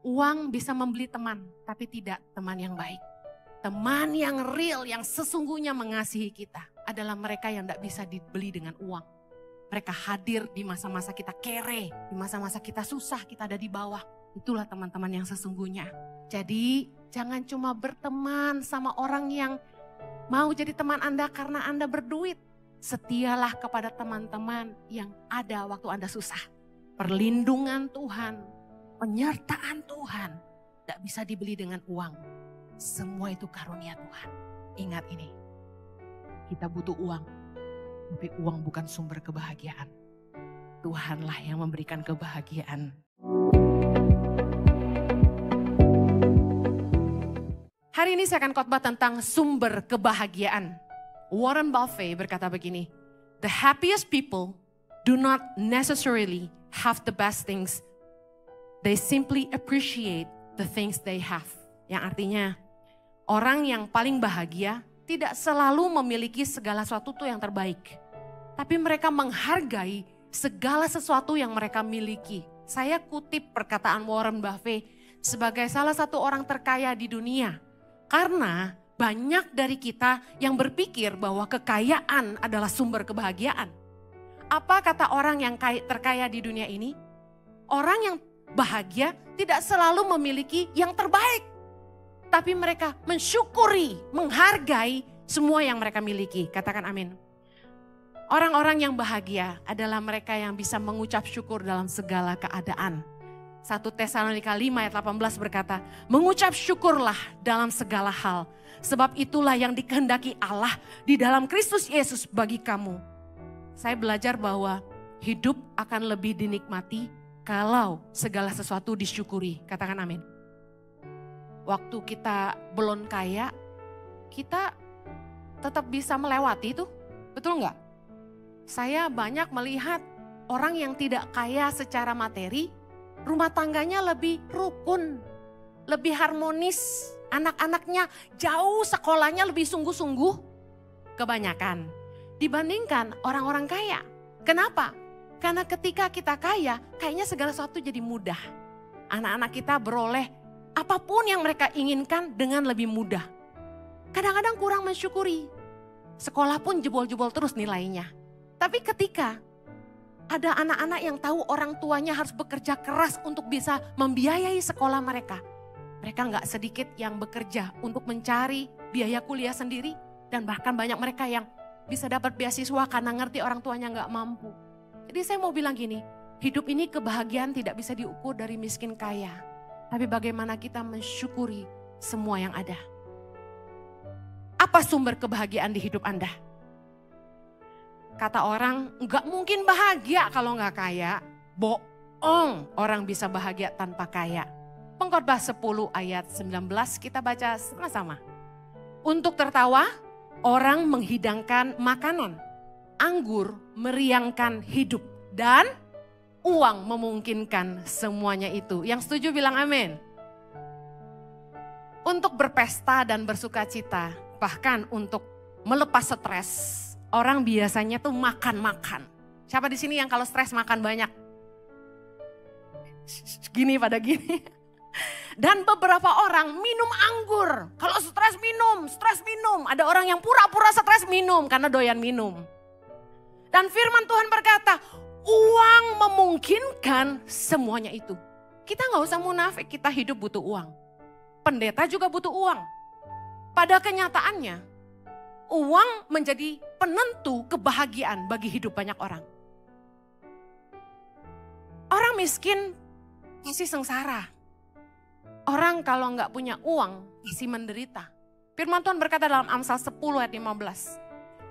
Uang bisa membeli teman, tapi tidak teman yang baik. Teman yang real, yang sesungguhnya mengasihi kita adalah mereka yang tidak bisa dibeli dengan uang. Mereka hadir di masa-masa kita kere, di masa-masa kita susah, kita ada di bawah. Itulah teman-teman yang sesungguhnya. Jadi jangan cuma berteman sama orang yang mau jadi teman Anda karena Anda berduit. Setialah kepada teman-teman yang ada waktu Anda susah. Perlindungan Tuhan, penyertaan Tuhan tidak bisa dibeli dengan uang. Semua itu karunia Tuhan. Ingat ini, kita butuh uang, tapi uang bukan sumber kebahagiaan. Tuhanlah yang memberikan kebahagiaan. Hari ini saya akan khotbah tentang sumber kebahagiaan. Warren Buffett berkata begini, "The happiest people do not necessarily have the best things. They simply appreciate the things they have." Yang artinya, orang yang paling bahagia tidak selalu memiliki segala sesuatu yang terbaik. Tapi mereka menghargai segala sesuatu yang mereka miliki. Saya kutip perkataan Warren Buffett sebagai salah satu orang terkaya di dunia. Karena banyak dari kita yang berpikir bahwa kekayaan adalah sumber kebahagiaan. Apa kata orang yang terkaya di dunia ini? Orang yang bahagia tidak selalu memiliki yang terbaik. Tapi mereka mensyukuri, menghargai semua yang mereka miliki. Katakan amin. Orang-orang yang bahagia adalah mereka yang bisa mengucap syukur dalam segala keadaan. 1 Tesalonika 5 ayat 18 berkata, "Mengucap syukurlah dalam segala hal, sebab itulah yang dikehendaki Allah di dalam Kristus Yesus bagi kamu." Saya belajar bahwa hidup akan lebih dinikmati kalau segala sesuatu disyukuri. Katakan amin. Waktu kita belum kaya, kita tetap bisa melewati itu. Betul nggak? Saya banyak melihat orang yang tidak kaya secara materi, rumah tangganya lebih rukun, lebih harmonis. Anak-anaknya jauh sekolahnya lebih sungguh-sungguh kebanyakan dibandingkan orang-orang kaya. Kenapa? Karena ketika kita kaya, kayaknya segala sesuatu jadi mudah. Anak-anak kita beroleh apapun yang mereka inginkan dengan lebih mudah. Kadang-kadang kurang mensyukuri. Sekolah pun jebol-jebol terus nilainya. Tapi ketika ada anak-anak yang tahu orang tuanya harus bekerja keras untuk bisa membiayai sekolah mereka. Mereka nggak sedikit yang bekerja untuk mencari biaya kuliah sendiri. Dan bahkan banyak mereka yang bisa dapat beasiswa karena ngerti orang tuanya nggak mampu. Jadi saya mau bilang gini, hidup ini kebahagiaan tidak bisa diukur dari miskin kaya. Tapi bagaimana kita mensyukuri semua yang ada. Apa sumber kebahagiaan di hidup Anda? Kata orang, nggak mungkin bahagia kalau nggak kaya. Bohong, orang bisa bahagia tanpa kaya. Pengkhotbah 10 ayat 19 kita baca sama-sama. Untuk tertawa, orang menghidangkan makanan. Anggur meriangkan hidup. Dan uang memungkinkan semuanya itu. Yang setuju bilang amin. Untuk berpesta dan bersuka cita, bahkan untuk melepas stres, orang biasanya tuh makan-makan. Siapa di sini yang kalau stres makan banyak? Gini pada gini. Dan beberapa orang minum anggur. Kalau stres minum. Ada orang yang pura-pura stres minum karena doyan minum. Dan firman Tuhan berkata, uang memungkinkan semuanya itu. Kita gak usah munafik, kita hidup butuh uang. Pendeta juga butuh uang. Pada kenyataannya, uang menjadi penentu kebahagiaan bagi hidup banyak orang. Orang miskin pasti sengsara. Orang kalau gak punya uang pasti menderita. Firman Tuhan berkata dalam Amsal 10 ayat 15.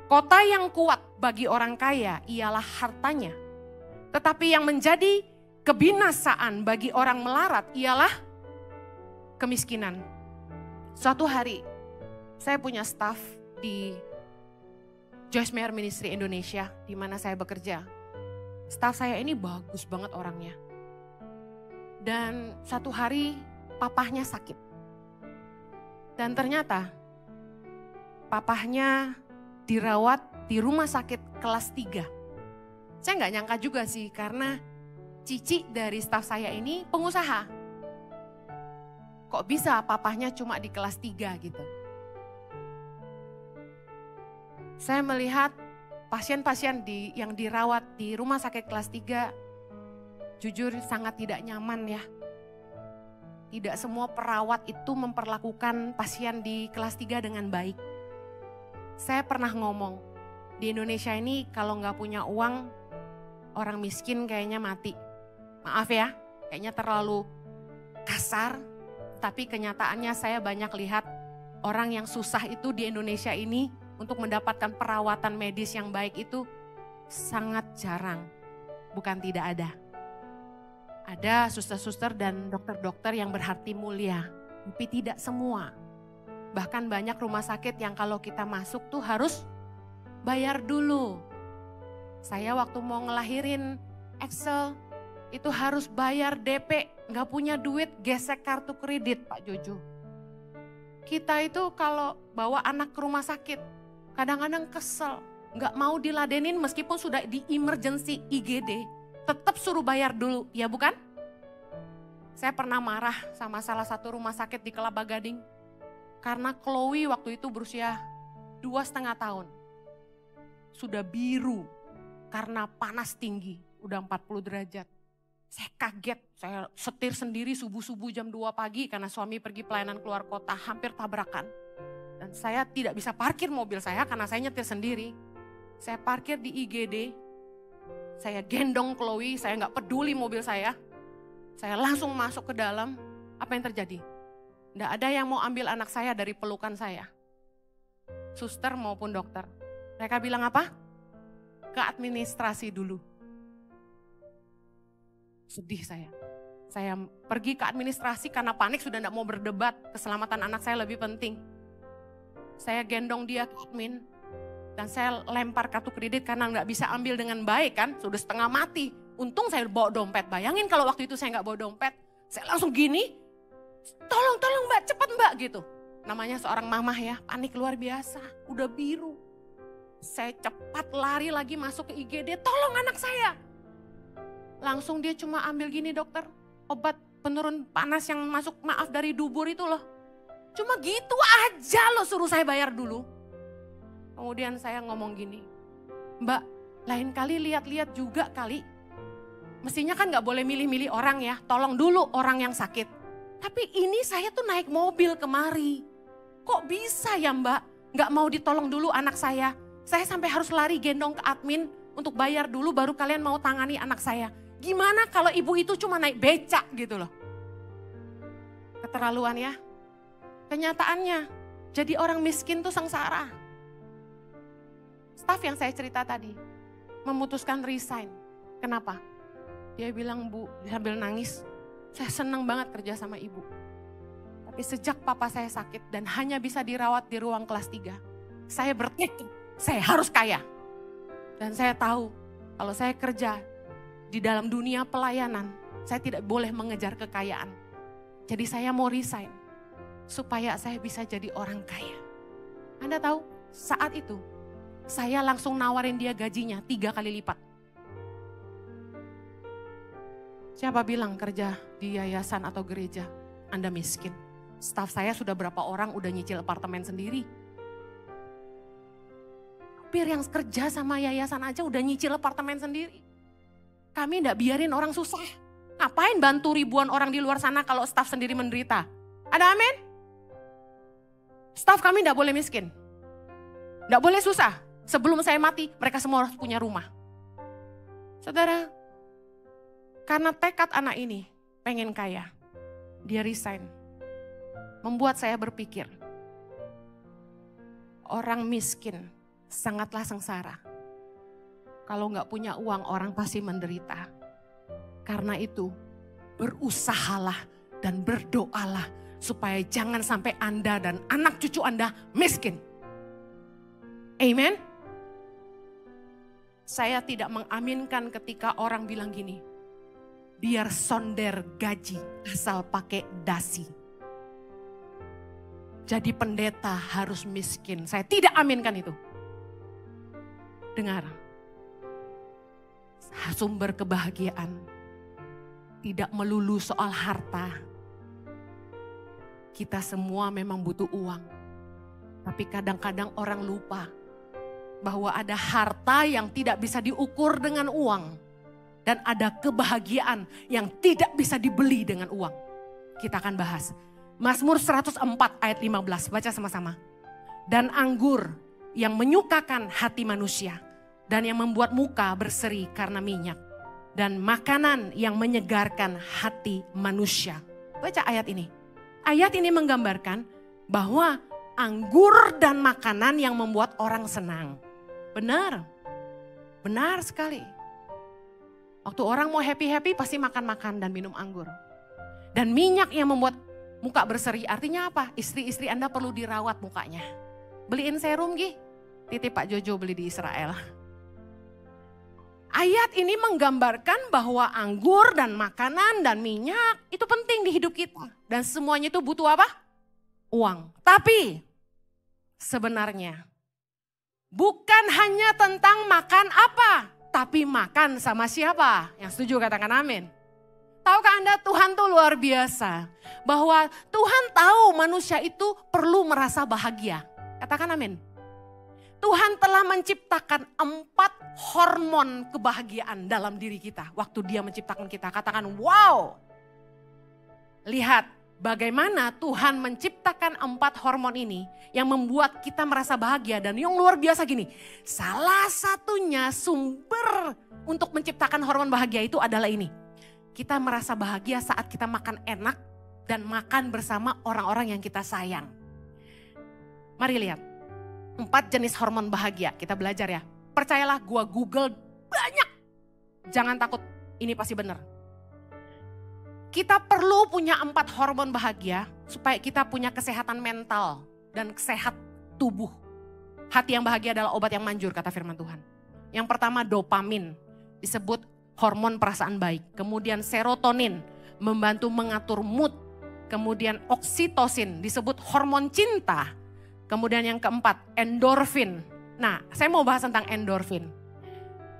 Kota yang kuat bagi orang kaya ialah hartanya. Tetapi yang menjadi kebinasaan bagi orang melarat ialah kemiskinan. Suatu hari saya punya staff di Joyce Meyer Ministry Indonesia di mana saya bekerja. Staff saya ini bagus banget orangnya. Dan satu hari papahnya sakit. Dan ternyata papahnya dirawat di rumah sakit kelas 3. Saya nggak nyangka juga sih karena cici dari staf saya ini pengusaha. kok bisa papahnya cuma di kelas 3 gitu. Saya melihat pasien-pasien yang dirawat di rumah sakit kelas 3, jujur sangat tidak nyaman ya. Tidak semua perawat itu memperlakukan pasien di kelas 3 dengan baik. Saya pernah ngomong, di Indonesia ini kalau nggak punya uang, orang miskin kayaknya mati. Maaf ya, kayaknya terlalu kasar, tapi kenyataannya saya banyak lihat orang yang susah itu di Indonesia ini untuk mendapatkan perawatan medis yang baik itu sangat jarang, bukan tidak ada. Ada suster-suster dan dokter-dokter yang berhati mulia, tapi tidak semua. Bahkan banyak rumah sakit yang kalau kita masuk tuh harus bayar dulu. Saya waktu mau ngelahirin Excel, itu harus bayar DP, nggak punya duit, gesek kartu kredit Pak Jojo. Kita itu kalau bawa anak ke rumah sakit, kadang-kadang kesel, nggak mau diladenin meskipun sudah di emergency IGD, tetap suruh bayar dulu, ya bukan? Saya pernah marah sama salah satu rumah sakit di Kelapa Gading, karena Chloe waktu itu berusia 2,5 tahun. Sudah biru, karena panas tinggi, udah 40 derajat. Saya kaget, saya setir sendiri subuh-subuh jam 2 pagi karena suami pergi pelayanan keluar kota, hampir tabrakan. Dan saya tidak bisa parkir mobil saya karena saya nyetir sendiri. Saya parkir di IGD, saya gendong Chloe, saya nggak peduli mobil saya. Saya langsung masuk ke dalam, apa yang terjadi? Nggak ada yang mau ambil anak saya dari pelukan saya. Suster maupun dokter. Mereka bilang apa? Ke administrasi dulu. Sedih saya. Saya pergi ke administrasi karena panik sudah tidak mau berdebat. Keselamatan anak saya lebih penting. Saya gendong dia ke admin. Dan saya lempar kartu kredit karena nggak bisa ambil dengan baik kan. Sudah setengah mati. Untung saya bawa dompet. Bayangin kalau waktu itu saya nggak bawa dompet. Saya langsung gini. Tolong mbak, cepat mbak gitu. Namanya seorang mamah ya, panik luar biasa. Udah biru. Saya cepat lari lagi masuk ke IGD. Tolong anak saya. Langsung dia cuma ambil gini dokter, obat penurun panas yang masuk maaf dari dubur itu loh. Cuma gitu aja loh suruh saya bayar dulu. Kemudian saya ngomong gini, Mbak lain kali lihat-lihat juga kali. Mestinya kan gak boleh milih-milih orang ya, tolong dulu orang yang sakit. Tapi ini saya tuh naik mobil kemari. Kok bisa ya Mbak gak mau ditolong dulu anak saya. Saya sampai harus lari gendong ke admin untuk bayar dulu baru kalian mau tangani anak saya. Gimana kalau ibu itu cuma naik becak gitu loh. Keterlaluan ya. Kenyataannya jadi orang miskin tuh sengsara. Staf yang saya cerita tadi memutuskan resign. Kenapa? Dia bilang, Bu, sambil nangis, saya senang banget kerja sama ibu. Tapi sejak papa saya sakit dan hanya bisa dirawat di ruang kelas 3, saya bertekad, saya harus kaya. Dan saya tahu kalau saya kerja di dalam dunia pelayanan, saya tidak boleh mengejar kekayaan. Jadi saya mau resign, supaya saya bisa jadi orang kaya. Anda tahu, saat itu, saya langsung nawarin dia gajinya 3 kali lipat. Siapa bilang kerja di yayasan atau gereja, Anda miskin? Staf saya sudah berapa orang udah nyicil apartemen sendiri. Hampir yang kerja sama yayasan aja udah nyicil apartemen sendiri. Kami enggak biarin orang susah. Ngapain bantu ribuan orang di luar sana kalau staf sendiri menderita? Ada amin? Staf kami enggak boleh miskin. Enggak boleh susah. Sebelum saya mati, mereka semua harus punya rumah. Saudara, karena tekad anak ini pengen kaya, dia resign. Membuat saya berpikir, orang miskin sangatlah sengsara. Kalau nggak punya uang, orang pasti menderita. Karena itu, berusahalah dan berdoalah supaya jangan sampai Anda dan anak cucu Anda miskin. Amen. Saya tidak mengaminkan ketika orang bilang gini, biar sonder gaji asal pakai dasi. Jadi pendeta harus miskin. Saya tidak aminkan itu. Dengar. Sumber kebahagiaan tidak melulu soal harta. Kita semua memang butuh uang. Tapi kadang-kadang orang lupa bahwa ada harta yang tidak bisa diukur dengan uang. Dan ada kebahagiaan yang tidak bisa dibeli dengan uang. Kita akan bahas. Mazmur 104 ayat 15, baca sama-sama. Dan anggur yang menyukakan hati manusia. Dan yang membuat muka berseri karena minyak. Dan makanan yang menyegarkan hati manusia. Baca ayat ini. Ayat ini menggambarkan bahwa anggur dan makanan yang membuat orang senang. Benar, benar sekali. Waktu orang mau happy-happy pasti makan-makan dan minum anggur. Dan minyak yang membuat muka berseri, artinya apa? Istri-istri Anda perlu dirawat mukanya. Beliin serum Gi, titip Pak Jojo beli di Israel. Ayat ini menggambarkan bahwa anggur dan makanan dan minyak itu penting di hidup kita. Dan semuanya itu butuh apa? Uang. Tapi sebenarnya bukan hanya tentang makan apa, tapi makan sama siapa. Yang setuju katakan amin. Tahukah Anda Tuhan tuh luar biasa. Bahwa Tuhan tahu manusia itu perlu merasa bahagia. Katakan amin. Tuhan telah menciptakan 4 hormon kebahagiaan dalam diri kita. Waktu dia menciptakan kita, katakan wow. Lihat bagaimana Tuhan menciptakan 4 hormon ini yang membuat kita merasa bahagia. Dan yang luar biasa gini, salah satunya sumber untuk menciptakan hormon bahagia itu adalah ini. Kita merasa bahagia saat kita makan enak dan makan bersama orang-orang yang kita sayang. Mari lihat, 4 jenis hormon bahagia, kita belajar ya. Percayalah, gua Google banyak. Jangan takut, ini pasti benar. Kita perlu punya 4 hormon bahagia supaya kita punya kesehatan mental dan sehat tubuh. Hati yang bahagia adalah obat yang manjur, kata firman Tuhan. Yang pertama dopamin, disebut hormon perasaan baik. Kemudian serotonin, membantu mengatur mood. Kemudian oksitosin, disebut hormon cinta. Kemudian yang keempat, endorfin. Nah, saya mau bahas tentang endorfin.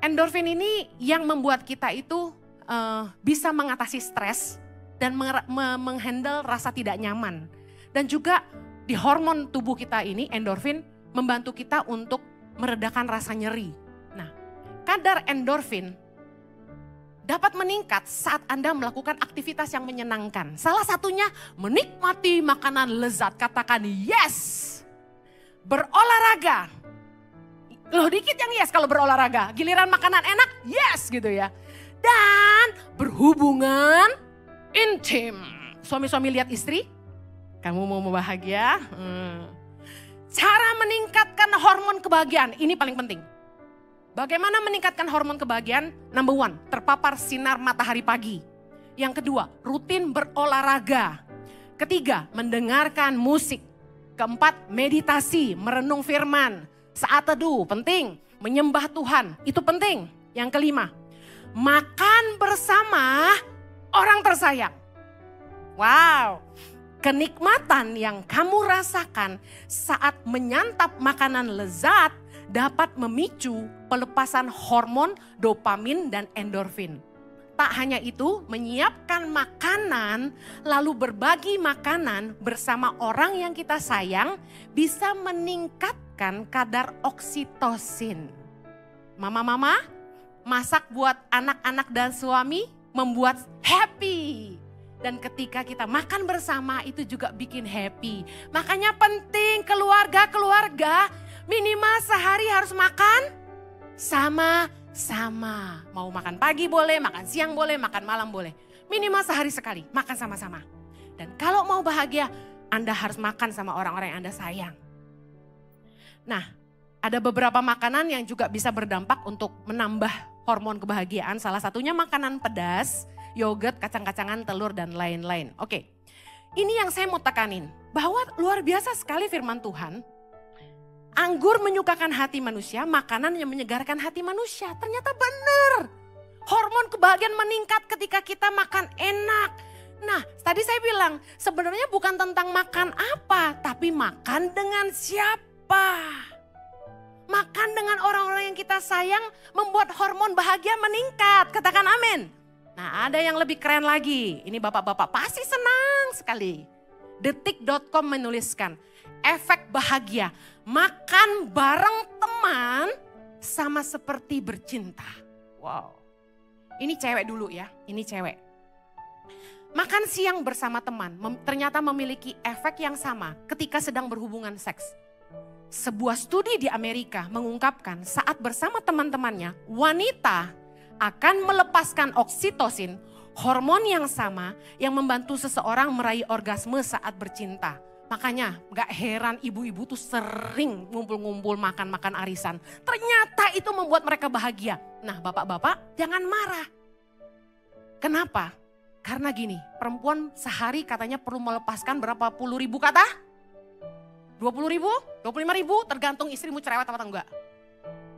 Endorfin ini yang membuat kita itu bisa mengatasi stres dan menghandle rasa tidak nyaman. Dan juga di hormon tubuh kita ini, endorfin, membantu kita untuk meredakan rasa nyeri. Nah, kadar endorfin dapat meningkat saat Anda melakukan aktivitas yang menyenangkan. Salah satunya menikmati makanan lezat, katakan yes. Berolahraga. Loh dikit yang yes kalau berolahraga. Giliran makanan enak, yes gitu ya. Dan berhubungan intim. Suami-suami lihat istri, kamu mau bahagia? Cara meningkatkan hormon kebahagiaan, ini paling penting. Bagaimana meningkatkan hormon kebahagiaan? Number 1, terpapar sinar matahari pagi. Yang kedua, rutin berolahraga. Ketiga, mendengarkan musik. Keempat, meditasi, merenung firman. Saat teduh, penting. Menyembah Tuhan, itu penting. Yang kelima, makan bersama orang tersayang. Wow, kenikmatan yang kamu rasakan saat menyantap makanan lezat dapat memicu pelepasan hormon dopamin dan endorfin. Tak hanya itu, menyiapkan makanan lalu berbagi makanan bersama orang yang kita sayang bisa meningkatkan kadar oksitosin. Mama-mama, masak buat anak-anak dan suami membuat happy. Dan ketika kita makan bersama itu juga bikin happy. Makanya penting keluarga-keluarga minimal sehari harus makan sama-sama. Mau makan pagi boleh, makan siang boleh, makan malam boleh. Minimal sehari sekali, makan sama-sama. Dan kalau mau bahagia, Anda harus makan sama orang-orang yang Anda sayang. Nah, ada beberapa makanan yang juga bisa berdampak untuk menambah hormon kebahagiaan. Salah satunya makanan pedas, yogurt, kacang-kacangan, telur, dan lain-lain. Oke, ini yang saya mau tekanin. Bahwa luar biasa sekali firman Tuhan. Anggur menyukakan hati manusia, makanan yang menyegarkan hati manusia. Ternyata benar. Hormon kebahagiaan meningkat ketika kita makan enak. Nah, tadi saya bilang sebenarnya bukan tentang makan apa, tapi makan dengan siapa. Makan dengan orang-orang yang kita sayang membuat hormon bahagia meningkat. Katakan amin. Nah, ada yang lebih keren lagi. Ini bapak-bapak pasti senang sekali. Detik.com menuliskan, efek bahagia, makan bareng teman sama seperti bercinta. Wow. Ini cewek dulu ya, ini cewek. Makan siang bersama teman ternyata memiliki efek yang sama ketika sedang berhubungan seks. Sebuah studi di Amerika mengungkapkan saat bersama teman-temannya, wanita akan melepaskan oksitosin, hormon yang sama yang membantu seseorang meraih orgasme saat bercinta. Makanya gak heran ibu-ibu tuh sering ngumpul-ngumpul makan-makan arisan. Ternyata itu membuat mereka bahagia. Nah bapak-bapak jangan marah. Kenapa? Karena gini, perempuan sehari katanya perlu melepaskan berapa puluh ribu kata? 20 ribu? 25 ribu? Tergantung istrimu cerewet atau enggak.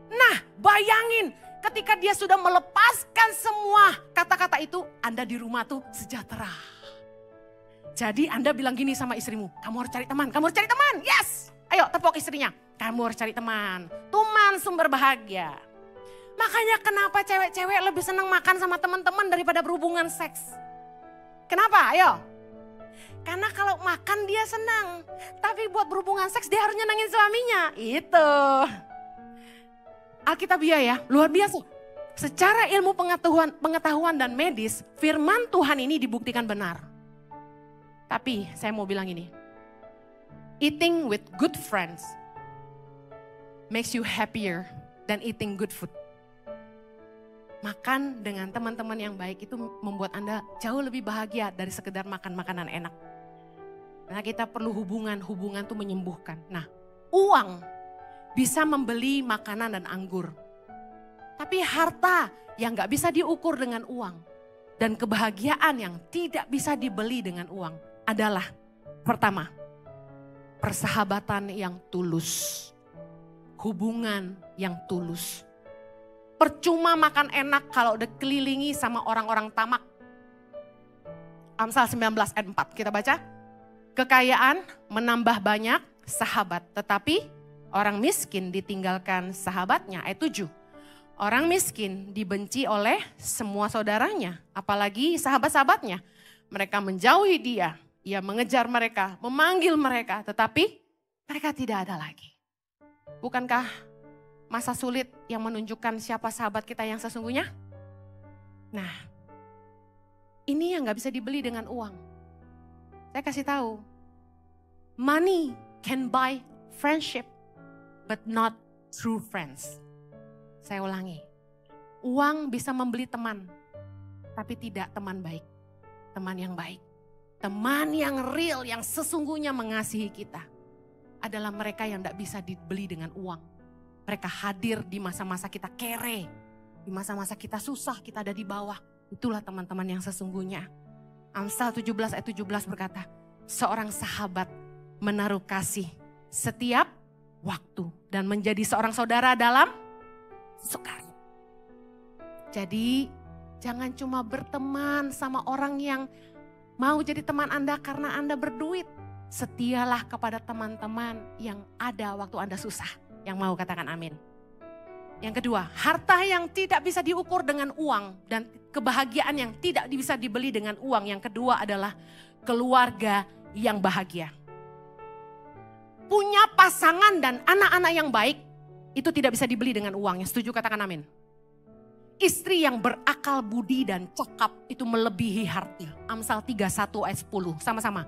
Nah bayangin ketika dia sudah melepaskan semua kata-kata itu, Anda di rumah tuh sejahtera. Jadi Anda bilang gini sama istrimu, kamu harus cari teman, kamu harus cari teman, yes. Ayo tepuk istrinya, kamu harus cari teman, teman sumber bahagia. Makanya kenapa cewek-cewek lebih senang makan sama teman-teman daripada berhubungan seks. Kenapa? Ayo. Karena kalau makan dia senang, tapi buat berhubungan seks dia harus nyenangin suaminya. Itu. Alkitabiah ya, luar biasa. Secara ilmu pengetahuan dan medis, firman Tuhan ini dibuktikan benar. Tapi saya mau bilang ini, eating with good friends makes you happier than eating good food. Makan dengan teman-teman yang baik itu membuat Anda jauh lebih bahagia dari sekedar makan makanan enak. Karena kita perlu hubungan tuh menyembuhkan. Nah, uang bisa membeli makanan dan anggur. Tapi harta yang gak bisa diukur dengan uang dan kebahagiaan yang tidak bisa dibeli dengan uang adalah pertama, persahabatan yang tulus, hubungan yang tulus. Percuma makan enak kalau dikelilingi sama orang-orang tamak. Amsal 19 ayat 4 kita baca. Kekayaan menambah banyak sahabat, tetapi orang miskin ditinggalkan sahabatnya. Ayat 7. Orang miskin dibenci oleh semua saudaranya, apalagi sahabat-sahabatnya. Mereka menjauhi dia, ia mengejar mereka, memanggil mereka, tetapi mereka tidak ada lagi. Bukankah masa sulit yang menunjukkan siapa sahabat kita yang sesungguhnya? Nah, ini yang gak bisa dibeli dengan uang. Saya kasih tahu, money can buy friendship, but not true friends. Saya ulangi, uang bisa membeli teman, tapi tidak teman baik. Teman yang baik, teman yang real, yang sesungguhnya mengasihi kita adalah mereka yang tidak bisa dibeli dengan uang. Mereka hadir di masa-masa kita kere, di masa-masa kita susah, kita ada di bawah. Itulah teman-teman yang sesungguhnya. Amsal 17 ayat 17 berkata, seorang sahabat menaruh kasih setiap waktu dan menjadi seorang saudara dalam sukar. Jadi jangan cuma berteman sama orang yang mau jadi teman Anda karena Anda berduit. Setialah kepada teman-teman yang ada waktu Anda susah. Yang mau katakan amin. Yang kedua, harta yang tidak bisa diukur dengan uang dan kebahagiaan yang tidak bisa dibeli dengan uang. Yang kedua adalah keluarga yang bahagia. Punya pasangan dan anak-anak yang baik itu tidak bisa dibeli dengan uang. Yang setuju katakan amin. Istri yang berakal budi dan cakap itu melebihi harta. Amsal 31 ayat 10 sama-sama.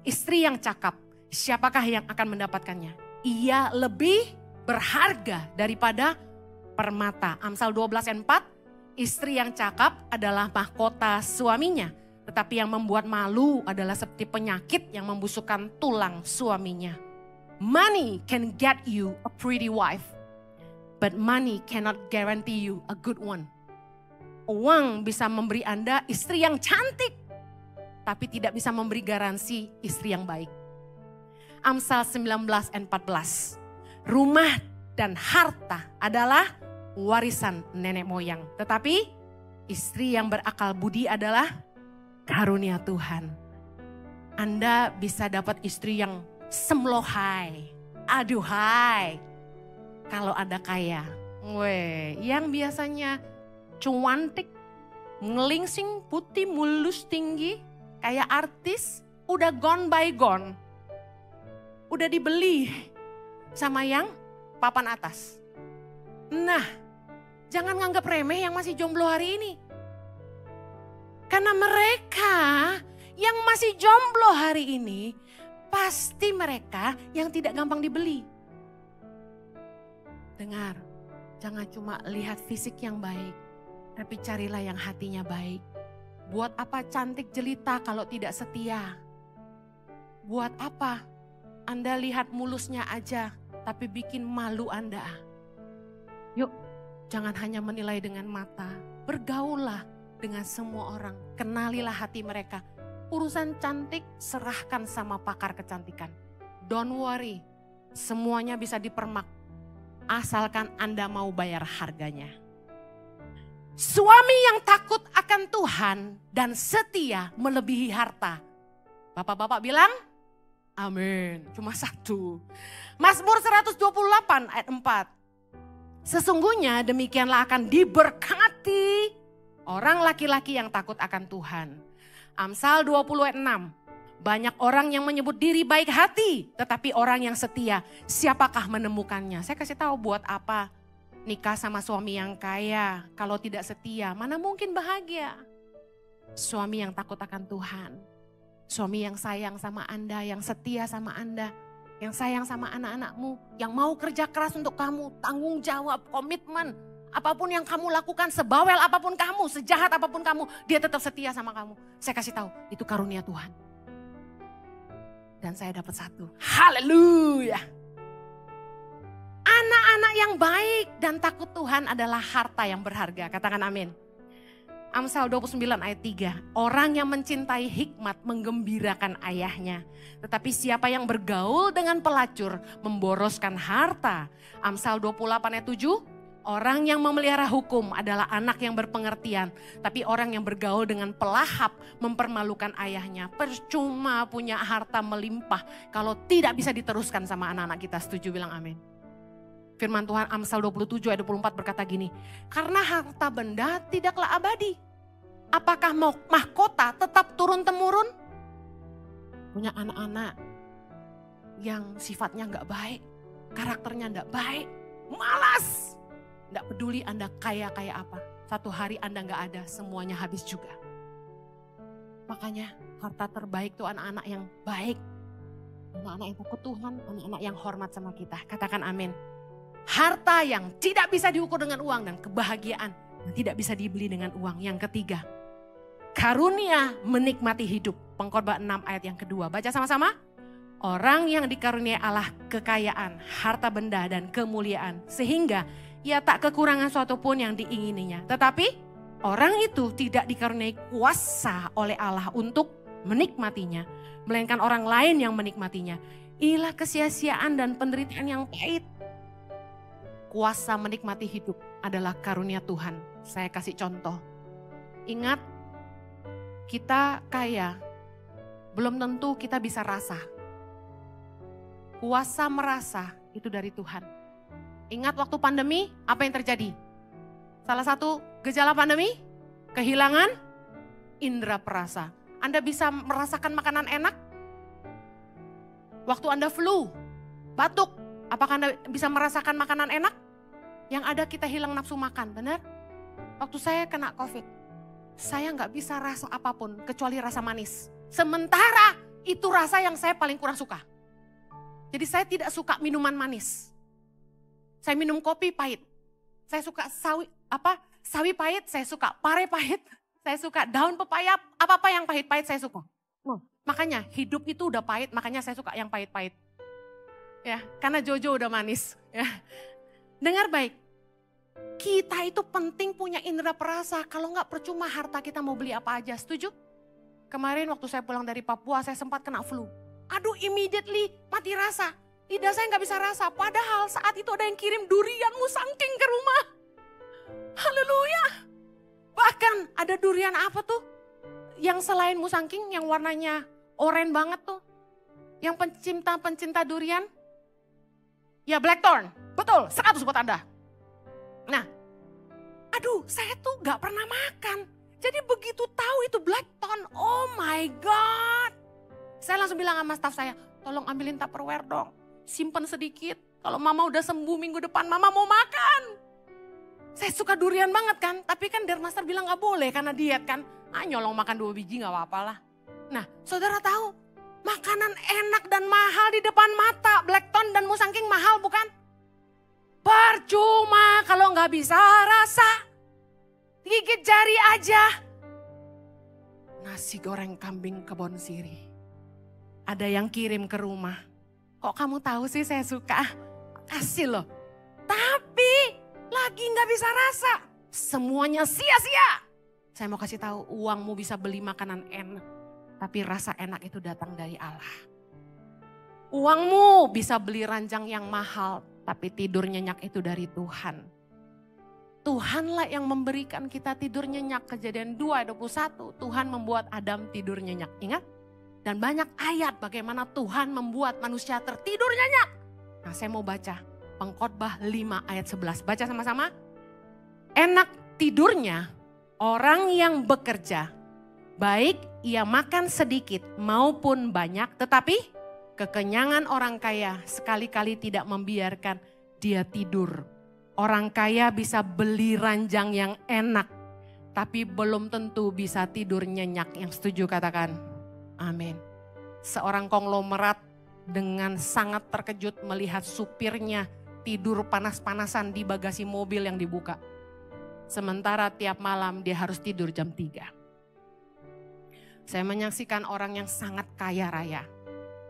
Istri yang cakap, siapakah yang akan mendapatkannya? Ia lebih berharga daripada permata. Amsal 12 ayat 4, istri yang cakap adalah mahkota suaminya. Tetapi yang membuat malu adalah seperti penyakit yang membusukkan tulang suaminya. Money can get you a pretty wife, but money cannot guarantee you a good one. Uang bisa memberi Anda istri yang cantik, tapi tidak bisa memberi garansi istri yang baik. Amsal 19 ayat 14. Rumah dan harta adalah warisan nenek moyang. Tetapi istri yang berakal budi adalah karunia Tuhan. Anda bisa dapat istri yang semlohai, aduhai. Kalau Anda kaya, yang biasanya cuantik, ngelingsing, putih, mulus, tinggi, kayak artis, udah gone by gone. Udah dibeli sama yang papan atas. Nah, jangan nganggap remeh yang masih jomblo hari ini. Karena mereka yang masih jomblo hari ini, pasti mereka yang tidak gampang dibeli. Dengar, jangan cuma lihat fisik yang baik, tapi carilah yang hatinya baik. Buat apa cantik jelita kalau tidak setia? Buat apa Anda lihat mulusnya aja, tapi bikin malu Anda? Yuk, jangan hanya menilai dengan mata, bergaullah dengan semua orang, kenalilah hati mereka. Urusan cantik serahkan sama pakar kecantikan. Don't worry, semuanya bisa dipermak. Asalkan Anda mau bayar harganya. Suami yang takut akan Tuhan dan setia melebihi harta. Bapak-bapak bilang, amin. Cuma satu. Mazmur 128 ayat 4. Sesungguhnya demikianlah akan diberkati orang laki-laki yang takut akan Tuhan. Amsal 20 ayat 6. Banyak orang yang menyebut diri baik hati, tetapi orang yang setia, siapakah menemukannya? Saya kasih tahu buat apa nikah sama suami yang kaya, kalau tidak setia, mana mungkin bahagia. Suami yang takut akan Tuhan, suami yang sayang sama Anda, yang setia sama Anda, yang sayang sama anak-anakmu, yang mau kerja keras untuk kamu, tanggung jawab, komitmen. Apapun yang kamu lakukan, sebawel apapun kamu, sejahat apapun kamu, dia tetap setia sama kamu. Saya kasih tahu, itu karunia Tuhan. Dan saya dapat satu. Haleluya. Anak-anak yang baik dan takut Tuhan adalah harta yang berharga. Katakan amin. Amsal 29 ayat 3. Orang yang mencintai hikmat menggembirakan ayahnya. Tetapi siapa yang bergaul dengan pelacur memboroskan harta. Amsal 28 ayat 7. Orang yang memelihara hukum adalah anak yang berpengertian. Tapi orang yang bergaul dengan pelahap mempermalukan ayahnya. Percuma punya harta melimpah kalau tidak bisa diteruskan sama anak-anak kita. Setuju bilang amin. Firman Tuhan Amsal 27 ayat 24 berkata gini. Karena harta benda tidaklah abadi. Apakah mahkota tetap turun-temurun? Punya anak-anak yang sifatnya gak baik. Karakternya gak baik. Malas. Tidak peduli Anda kaya apa. Satu hari Anda gak ada, semuanya habis juga. Makanya harta terbaik itu anak-anak yang baik. Anak-anak yang takut Tuhan, anak-anak yang hormat sama kita. Katakan amin. Harta yang tidak bisa diukur dengan uang dan kebahagiaan yang tidak bisa dibeli dengan uang. Yang ketiga, karunia menikmati hidup. Pengkhotbah 6 ayat yang kedua. Baca sama-sama. Orang yang dikaruniai Allah kekayaan, harta benda dan kemuliaan. Sehingga ia tak kekurangan suatu pun yang diingininya. Tetapi orang itu tidak dikaruniai kuasa oleh Allah untuk menikmatinya. Melainkan orang lain yang menikmatinya. Inilah kesia-siaan dan penderitaan yang pahit. Kuasa menikmati hidup adalah karunia Tuhan. Saya kasih contoh. Ingat, kita kaya, belum tentu kita bisa rasa. Kuasa merasa itu dari Tuhan. Ingat waktu pandemi, apa yang terjadi? Salah satu gejala pandemi, kehilangan indera perasa. Anda bisa merasakan makanan enak? Waktu Anda flu, batuk, apakah Anda bisa merasakan makanan enak? Yang ada kita hilang nafsu makan, benar? Waktu saya kena COVID, saya nggak bisa rasa apapun kecuali rasa manis. Sementara itu rasa yang saya paling kurang suka. Jadi saya tidak suka minuman manis. Saya minum kopi pahit. Saya suka sawi pahit, saya suka pare pahit, saya suka daun pepaya, apa-apa yang pahit-pahit saya suka. Makanya hidup itu udah pahit, makanya saya suka yang pahit-pahit. Ya, karena Jojo udah manis. Ya. Dengar baik, kita itu penting punya indera perasa. Kalau nggak percuma harta kita mau beli apa aja, setuju? Kemarin waktu saya pulang dari Papua, saya sempat kena flu. Aduh, immediately mati rasa. Lidah saya nggak bisa rasa, padahal saat itu ada yang kirim durian musangking ke rumah. Haleluya. Bahkan ada durian apa tuh? Yang selain musangking, yang warnanya oranye banget tuh. Yang pencinta durian. Ya blackthorn, betul, 100 buat Anda. Nah, aduh saya tuh gak pernah makan. Jadi begitu tahu itu blackthorn, oh my God. Saya langsung bilang sama staf saya, tolong ambilin Tupperware dong. Simpen sedikit. Kalau mama udah sembuh minggu depan, mama mau makan. Saya suka durian banget kan. Tapi kan Dermaster bilang gak boleh karena diet kan. Nyolong makan 2 biji gak apa-apa lah. Nah saudara tahu, makanan enak dan mahal di depan mata. Blackton dan Musangking mahal bukan? Percuma kalau gak bisa rasa. Gigit jari aja. Nasi goreng kambing kebon sirih. Ada yang kirim ke rumah. Kok kamu tahu sih saya suka? Kasih loh. Tapi lagi gak bisa rasa. Semuanya sia-sia. Saya mau kasih tahu, uangmu bisa beli makanan enak. Tapi rasa enak itu datang dari Allah. Uangmu bisa beli ranjang yang mahal. Tapi tidur nyenyak itu dari Tuhan. Tuhanlah yang memberikan kita tidur nyenyak. Kejadian 2 ayat 21. Tuhan membuat Adam tidur nyenyak. Ingat? Dan banyak ayat bagaimana Tuhan membuat manusia tertidur nyenyak. Nah saya mau baca Pengkhotbah 5 ayat 11. Baca sama-sama. Enak tidurnya orang yang bekerja. Baik ia makan sedikit maupun banyak. Tetapi kekenyangan orang kaya sekali-kali tidak membiarkan dia tidur. Orang kaya bisa beli ranjang yang enak. Tapi belum tentu bisa tidur nyenyak. Yang setuju katakan amin. Seorang konglomerat dengan sangat terkejut melihat supirnya tidur panas-panasan di bagasi mobil yang dibuka. Sementara tiap malam dia harus tidur jam 3. Saya menyaksikan orang yang sangat kaya raya.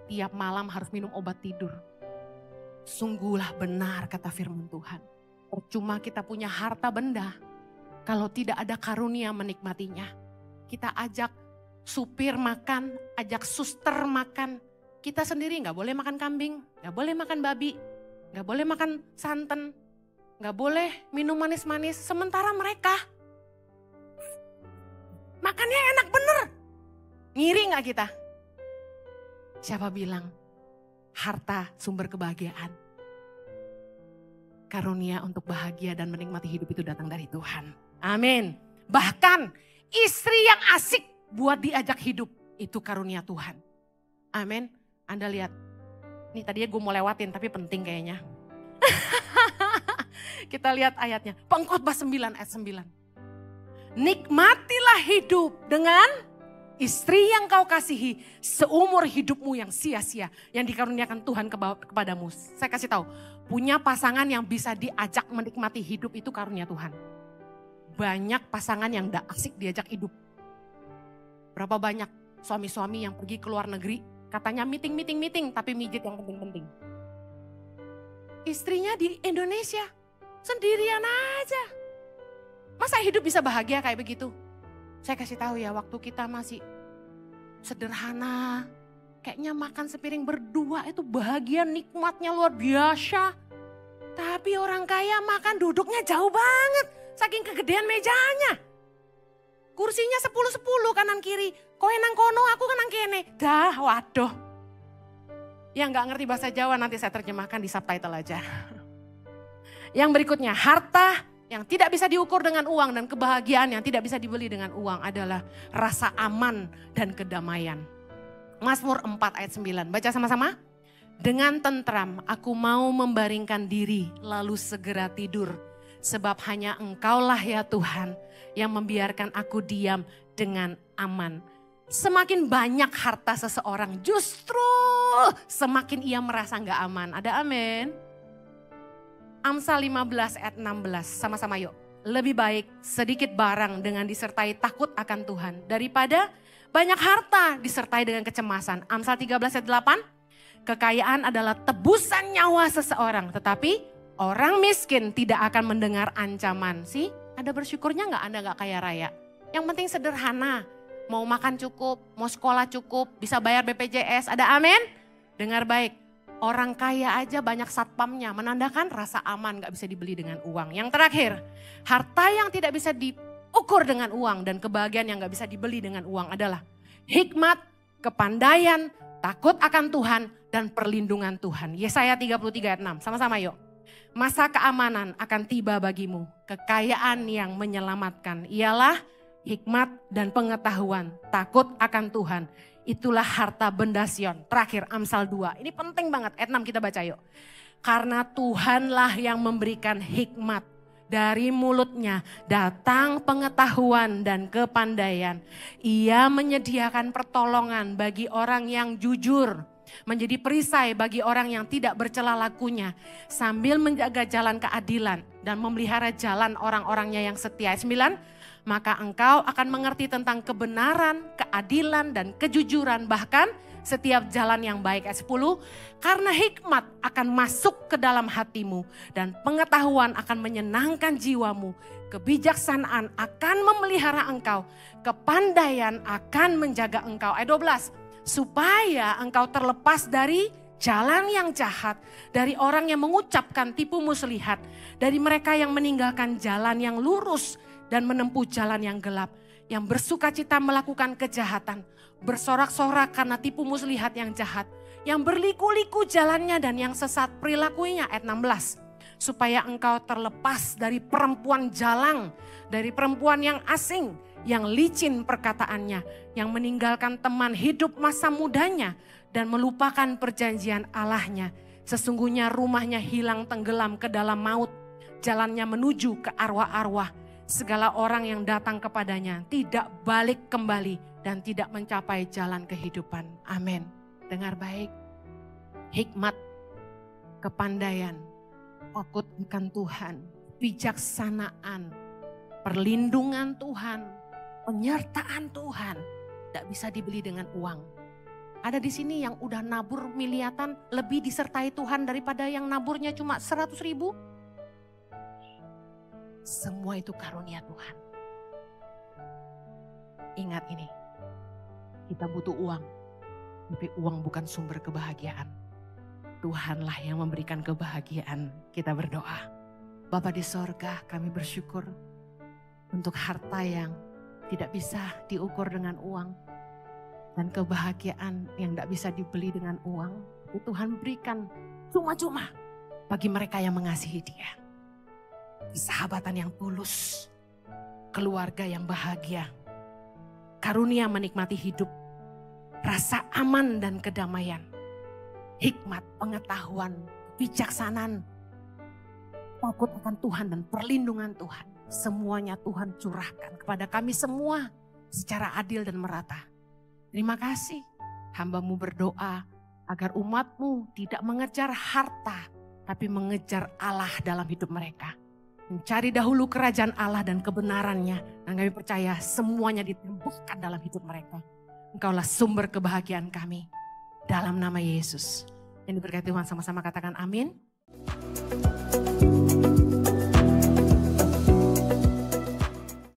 Tiap malam harus minum obat tidur. Sungguhlah benar kata firman Tuhan. Percuma kita punya harta benda kalau tidak ada karunia menikmatinya. Kita ajak supir makan, ajak suster makan. Kita sendiri gak boleh makan kambing, gak boleh makan babi, gak boleh makan santan, gak boleh minum manis-manis. Sementara mereka makannya enak bener. Ngiri gak kita? Siapa bilang harta sumber kebahagiaan? Karunia untuk bahagia dan menikmati hidup itu datang dari Tuhan. Amin. Bahkan istri yang asik buat diajak hidup itu karunia Tuhan. Amin. Anda lihat. Nih tadinya gue mau lewatin tapi penting kayaknya. Kita lihat ayatnya. Pengkhotbah 9 ayat 9. Nikmatilah hidup dengan istri yang kau kasihi seumur hidupmu yang sia-sia. Yang dikaruniakan Tuhan kepadamu. Saya kasih tahu. Punya pasangan yang bisa diajak menikmati hidup itu karunia Tuhan. Banyak pasangan yang gak asik diajak hidup. Berapa banyak suami-suami yang pergi ke luar negeri. Katanya meeting tapi mijit yang penting-penting. Istrinya di Indonesia sendirian aja. Masa hidup bisa bahagia kayak begitu? Saya kasih tahu ya, waktu kita masih sederhana, kayaknya makan sepiring berdua itu bahagia, nikmatnya luar biasa. Tapi orang kaya makan duduknya jauh banget, saking kegedean mejanya. Kursinya 10-10 kanan kiri, kowe nang kono aku kan nang kene. Dah waduh. Yang gak ngerti bahasa Jawa nanti saya terjemahkan di subtitle aja. Yang berikutnya, harta yang tidak bisa diukur dengan uang dan kebahagiaan yang tidak bisa dibeli dengan uang adalah rasa aman dan kedamaian. Mazmur 4 ayat 9, baca sama-sama. Dengan tentram aku mau membaringkan diri lalu segera tidur. Sebab hanya Engkaulah ya Tuhan yang membiarkan aku diam dengan aman. Semakin banyak harta seseorang justru semakin ia merasa gak aman. Ada amin? Amsal 15 ayat 16, sama-sama yuk. Lebih baik sedikit barang dengan disertai takut akan Tuhan daripada banyak harta disertai dengan kecemasan. Amsal 13 ayat 8, kekayaan adalah tebusan nyawa seseorang. Tetapi orang miskin tidak akan mendengar ancaman. Sih, ada bersyukurnya gak Anda gak kaya raya? Yang penting sederhana, mau makan cukup, mau sekolah cukup, bisa bayar BPJS, ada amin? Dengar baik. Orang kaya aja banyak satpamnya, menandakan rasa aman gak bisa dibeli dengan uang. Yang terakhir, harta yang tidak bisa diukur dengan uang dan kebahagiaan yang gak bisa dibeli dengan uang adalah hikmat, kepandaian, takut akan Tuhan, dan perlindungan Tuhan. Yesaya 33 ayat 6, sama-sama yuk. Masa keamanan akan tiba bagimu, kekayaan yang menyelamatkan ialah hikmat dan pengetahuan, takut akan Tuhan. itulah harta benda Sion. Terakhir Amsal 2, ini penting banget, ayat 6 kita baca yuk. Karena Tuhanlah yang memberikan hikmat, dari mulutnya datang pengetahuan dan kepandaian. Ia menyediakan pertolongan bagi orang yang jujur, menjadi perisai bagi orang yang tidak bercela lakunya, sambil menjaga jalan keadilan dan memelihara jalan orang-orangnya yang setia. 9, maka engkau akan mengerti tentang kebenaran, keadilan dan kejujuran, bahkan setiap jalan yang baik. Ayat 10, karena hikmat akan masuk ke dalam hatimu dan pengetahuan akan menyenangkan jiwamu. Kebijaksanaan akan memelihara engkau, kepandaian akan menjaga engkau. Ayat 12, supaya engkau terlepas dari jalan yang jahat, dari orang yang mengucapkan tipu muslihat, dari mereka yang meninggalkan jalan yang lurus dan menempuh jalan yang gelap, yang bersukacita melakukan kejahatan, bersorak-sorak karena tipu muslihat yang jahat, yang berliku-liku jalannya dan yang sesat perilakunya. Ayat 16, supaya engkau terlepas dari perempuan jalang, dari perempuan yang asing, yang licin perkataannya, yang meninggalkan teman hidup masa mudanya dan melupakan perjanjian Allahnya. Sesungguhnya rumahnya hilang tenggelam ke dalam maut, jalannya menuju ke arwah-arwah. Segala orang yang datang kepadanya tidak balik kembali dan tidak mencapai jalan kehidupan. Amin. Dengar baik, hikmat, kepandaian, takut akan Tuhan, bijaksanaan, perlindungan Tuhan, penyertaan Tuhan, tidak bisa dibeli dengan uang. Ada di sini yang udah nabur miliatan lebih disertai Tuhan daripada yang naburnya cuma 100.000. Semua itu karunia Tuhan. Ingat ini, kita butuh uang, tapi uang bukan sumber kebahagiaan. Tuhanlah yang memberikan kebahagiaan. Kita berdoa. Bapa di sorga, kami bersyukur untuk harta yang tidak bisa diukur dengan uang. Dan kebahagiaan yang tidak bisa dibeli dengan uang. Tuhan berikan cuma-cuma bagi mereka yang mengasihi Dia. Sahabatan yang tulus, keluarga yang bahagia, karunia menikmati hidup, rasa aman dan kedamaian, hikmat, pengetahuan, kebijaksanaan, takut akan Tuhan dan perlindungan Tuhan. Semuanya Tuhan curahkan kepada kami semua secara adil dan merata. Terima kasih, hamba-Mu berdoa agar umat-Mu tidak mengejar harta, tapi mengejar Allah dalam hidup mereka. Mencari dahulu kerajaan Allah dan kebenarannya. Dan kami percaya semuanya ditembuskan dalam hidup mereka. Engkaulah sumber kebahagiaan kami. Dalam nama Yesus. Yang diberkati Tuhan, sama-sama katakan amin.